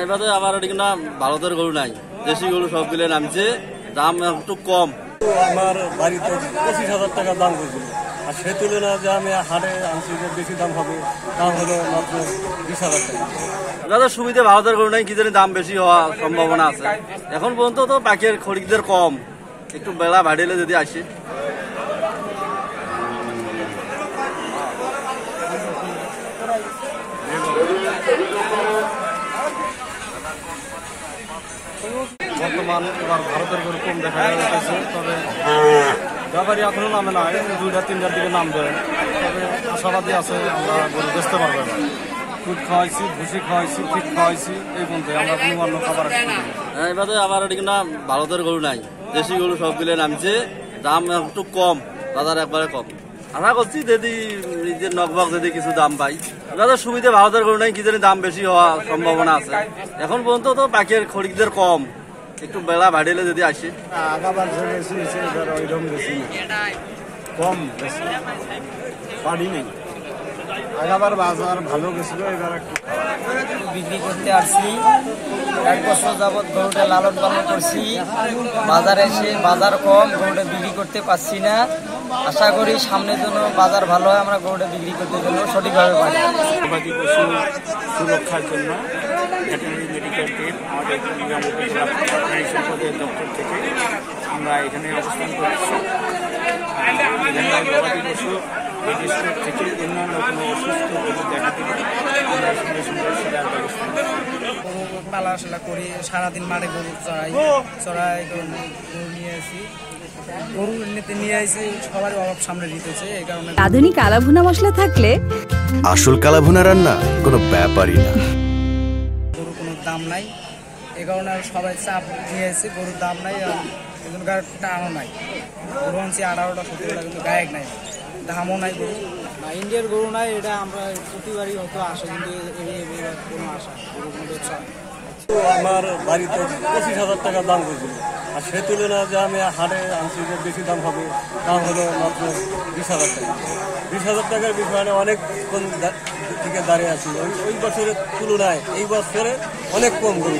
এবারে আমার না ভারতের গরু নাই, দেশি গরু সবগুলো নামছে, দাম একটু কম। আমার বাড়িতে 25,000 টাকা দাম করেছিল, আর সে তুলনায় যে আমি হাটে আনছি যে বেশি দাম হবে, দাম হলো মাত্র 20,000 টাকা। এবারে সুবিধা ভারতের গরু নাই, কি জানি দাম বেশি হওয়ার সম্ভাবনা আছে। এখন পর্যন্ত তো বাকির খরিদদের কম, একটু বেলা বাড়িলে যদি আসে। বর্তমান এবার ভারতের গরু কম দেখা যাচ্ছে, তবে ব্যাপারী এখনো নামে না, 2টা-3টার দিকে নামবে। তবে আশাবাদী আছে আমরা গরু বেচতে পারবো। দুধ খাওয়াইছি, ভুসি খাওয়াইছি, ফিট খাওয়াইছি, এই পর্যন্ত আমরা কোনো অন্য খাবার। এবারে আমার না ভারতের গরু নাই, দেশি গরু সবগুলো নামছে, দাম একটু কম, বাজার একবারে কম। আশা করছি যদি নিজের নকবাক যদি কিছু দাম পাই। এবারে সুবিধা ভারতের গরু নাই, কি জানি দাম বেশি হওয়ার সম্ভাবনা আছে। এখন পর্যন্ত তো বাকির খরিদদের কম, একটু বেলা বাড়িলে যদি আসে। আগাবার বেশি হয়েছে, এবার ওইরকম বেশি কম, বেশি বাড়ি নেই। আগাবার বাজার ভালো গেছিল, এবার একটু বিক্রি করতে আসছি। 1 বছর যাবৎ গরুটা লালন পালন করছি, বাজারে এসে বাজার কম, গরুটা বিক্রি করতে পারছি না। আশা করি সামনের জন্য বাজার ভালো হয়, আমরা গরুটা বিক্রি করতে জন্য সঠিকভাবে পারি। গবাদি পশু সুরক্ষার জন্য ভেটেরিনারি মেডিকেল টিম আমাদের কুড়িগ্রাম উপজেলা ভেটেরিনারি সম্পদের দপ্তর থেকে আমরা এখানে অবস্থান করছি। গবাদি পশু এই স্টোর থেকে অন্যান্য কোনো অসুস্থ গরু দেখা দিলে আমরা সঙ্গে সঙ্গে সেটার ব্যবস্থা গরু পালাশালা করি, সারাদিন মাঠে গরু চড়াই গরু নিয়ে আসি। গরু এমনিতে নিয়ে আসি, সবার অভাব সামনে দিতেছে, এই কারণে। আধুনিক কালাভুনা মশলা থাকলে আসল কালাভুনা রান্না কোনো ব্যাপারই না। গরুর কোনো দাম নাই, এই কারণে সবাই চাপ নিয়ে আসছে, গরুর দাম নাই, এখন গায়েটা আনো নাই। গরু আনছি 18টা 17টা, কিন্তু গায়ক নাই, দামও নাই গরু। ইন্ডিয়ার গরু নাই, এটা আমরা প্রতিবারই হয়তো আসে, কিন্তু কোনো আশা গরু কোনো ব্যবসা। আমার বাড়িতে 25,000 টাকা দাম করেছিল, আর সে তুলনায় যে আমি হাটে আনছি যে বেশি দাম হবে, দাম হলো মাত্র 20,000 টাকা। 20,000 টাকার বিষয়ে অনেক কোন থেকে দাঁড়িয়ে আছি। ওই বছরের তুলনায় এই বছরে অনেক কম গরু।